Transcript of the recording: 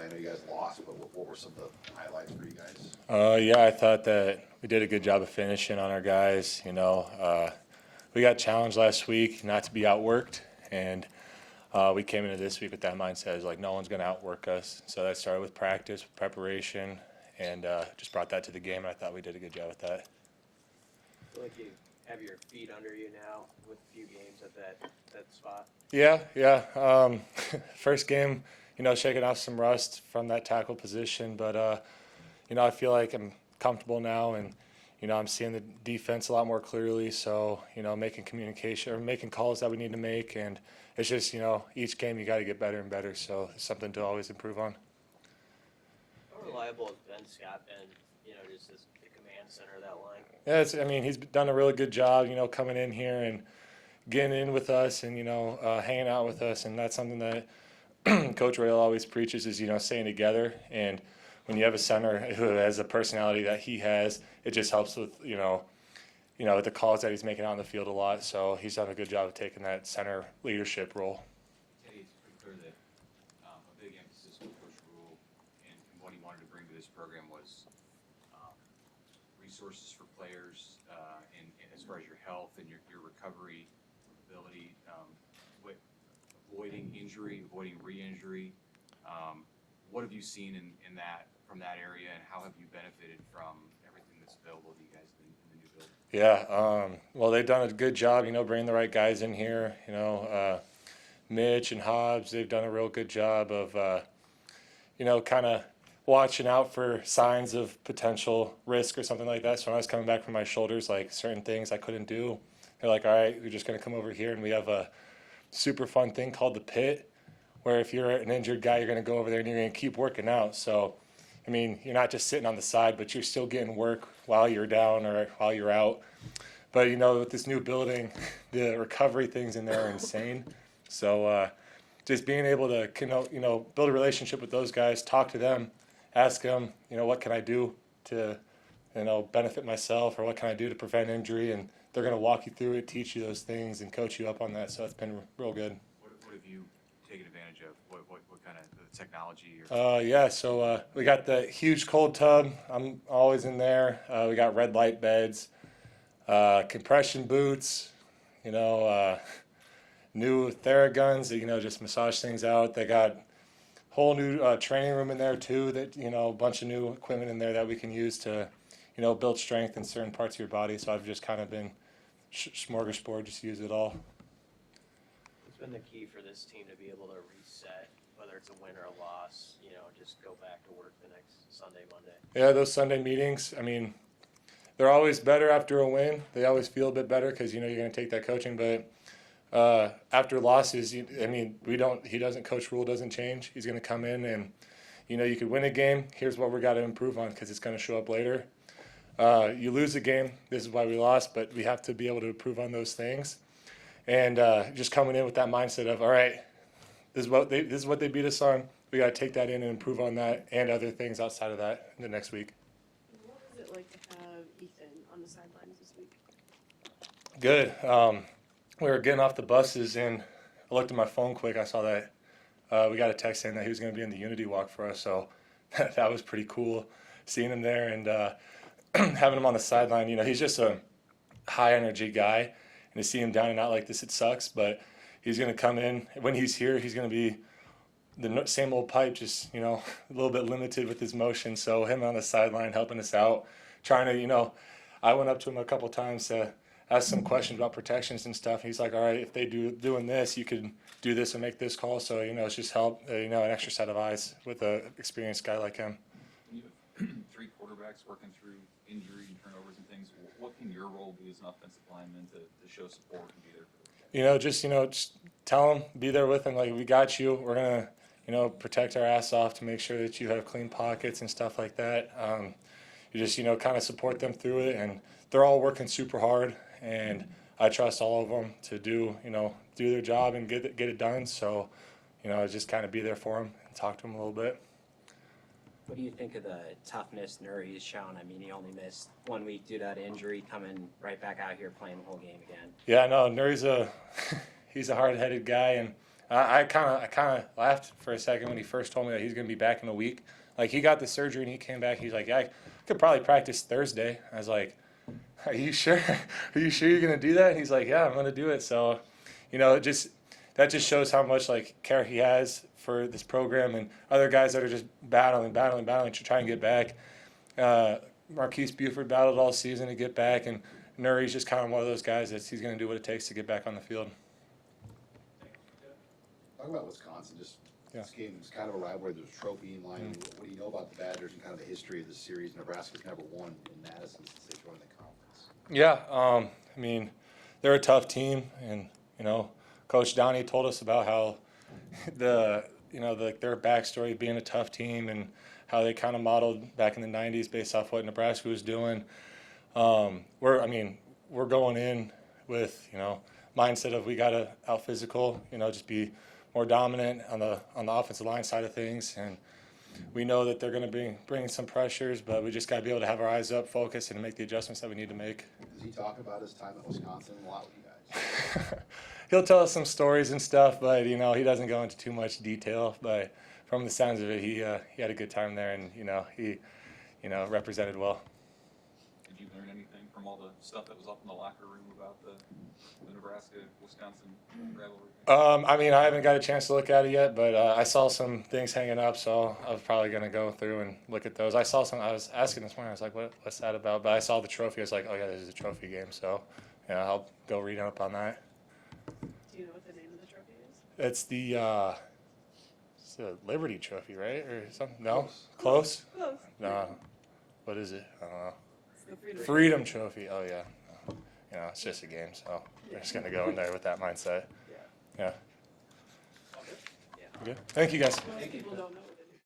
play? I know you guys lost, but what were some of the highlights for you guys? Yeah, I thought that we did a good job of finishing on our guys. We got challenged last week not to be outworked, and we came into this week with that mindset as like no one's going to outwork us. So that started with practice, with preparation, and just brought that to the game. And I thought we did a good job with that. I feel like you have your feet under you now with a few games at that spot. Yeah. First game, shaking off some rust from that tackle position, but I feel like I'm comfortable now, and I'm seeing the defense a lot more clearly. So making communication or making calls that we need to make, and it's just each game you got to get better and better. So it's something to always improve on. How reliable has Ben Scott been? Just as the command center of that line. Yeah, he's done a really good job. Coming in here and getting in with us, and hanging out with us, and that's something that Coach Rail always preaches is staying together. And when you have a center who has a personality that he has, it just helps with the calls that he's making out in the field a lot. So he's done a good job of taking that center leadership role. Teddy, it's pretty clear that a big emphasis with Coach Rule and what he wanted to bring to this program was resources for players and as far as your health and your recovery ability, avoiding injury, avoiding re-injury. What have you seen in that from that area, and how have you benefited from everything that's available to you guys in the new building? Yeah, well, they've done a good job, bringing the right guys in here. Mitch and Hobbs, they've done a real good job of, kind of watching out for signs of potential risk or something like that. So when I was coming back from my shoulders, like certain things I couldn't do, they're like, all right, we're just going to come over here, and we have a super fun thing called the pit, where if you're an injured guy, you're going to go over there and you're going to keep working out. So, you're not just sitting on the side, but you're still getting work while you're down or while you're out. But, with this new building, the recovery things in there are insane. So just being able to, build a relationship with those guys, talk to them, ask them, what can I do to, benefit myself, or what can I do to prevent injury? And they're going to walk you through it, teach you those things, and coach you up on that. So it's been real good. What have you taken advantage of? What kind of technology? So we got the huge cold tub. I'm always in there. We got red light beds, compression boots, new Theraguns that, just massage things out. They got whole new training room in there too, that, a bunch of new equipment in there that we can use to, build strength in certain parts of your body. So I've just kind of been smorgasbord, just use it all. What's been the key for this team to be able to reset, whether it's a win or a loss, just go back to work the next Sunday, Monday? Yeah, those Sunday meetings, they're always better after a win. They always feel a bit better because, you're going to take that coaching. But after losses, he doesn't, Coach Rule doesn't change. He's going to come in and, you could win a game. Here's what we got to improve on because it's going to show up later. You lose a game. This is why we lost, but we have to be able to improve on those things. And just coming in with that mindset of, all right, this is what they beat us on. We got to take that in and improve on that and other things outside of that in the next week. What was it like to have Ethan on the sidelines this week? Good. We were getting off the buses, and I looked at my phone quick. I saw that we got a text saying that he was going to be in the Unity Walk for us, so that was pretty cool seeing him there and having him on the sideline. He's just a high-energy guy, and to see him down and out like this, it sucks, but he's going to come in. When he's here, he's going to be the same old pipe, just, a little bit limited with his motion. So him on the sideline helping us out, trying to, I went up to him a couple times to ask some questions about protections and stuff. He's like, all right, if they doing this, you could do this and make this call. So, it's just help, an extra set of eyes with an experienced guy like him. You have three quarterbacks working through injury and turnovers and things. What can your role be as an offensive lineman to show support and be there for them? Just tell them, be there with them. Like, we got you. We're going to, protect our ass off to make sure that you have clean pockets and stuff like that. You just, kind of support them through it. And they're all working super hard. And I trust all of them to do their job and get it done. So, just kind of be there for them and talk to them a little bit. What do you think of the toughness Nuri's shown? He only missed 1 week due to that injury, coming right back out here playing the whole game again. Yeah, no, Nuri's he's a hard-headed guy, and I kind of laughed for a second when he first told me that he's going to be back in a week. Like, he got the surgery and he came back. He's like, yeah, I could probably practice Thursday. I was like, are you sure? Are you sure you're going to do that? And he's like, yeah, I'm going to do it. So, that just shows how much like care he has for this program and other guys that are just battling to try and get back. Marquise Buford battled all season to get back, and Nuri's just kind of one of those guys that he's going to do what it takes to get back on the field. Talk about Wisconsin, just, Yeah. this game was kind of a rivalry, there's a trophy in line. What do you know about the Badgers and kind of the history of this series? Nebraska's never won in Madison since they joined the conference. Yeah, I mean, they're a tough team, and Coach Donnie told us about how their backstory being a tough team and how they kind of modeled back in the '90s based off what Nebraska was doing. We're going in with mindset of we got to out physical, just be more dominant on the offensive line side of things, and we know that they're going to bring some pressures, but we just got to be able to have our eyes up, focus, and make the adjustments that we need to make. Does he talk about his time at Wisconsin a lot with you guys? He'll tell us some stories and stuff, but he doesn't go into too much detail. But from the sounds of it, he had a good time there, and he represented well. Did you learn anything from all the stuff that was up in the locker room about the Nebraska-Wisconsin rivalry? I haven't got a chance to look at it yet, but I saw some things hanging up, so I was probably going to go through and look at those. I saw some. I was asking this morning. I was like, "What's that about?" But I saw the trophy. I was like, "Oh yeah, this is a trophy game." So, I'll go read up on that. Do you know what the name of the trophy is? It's the Liberty Trophy, right, or something? No, close. Close. No, what is it? I don't know. It's the Freedom Trophy. Oh yeah. It's just a game, so we're just gonna go in there with that mindset. Yeah. Yeah. Good. Thank you guys. Most people don't know what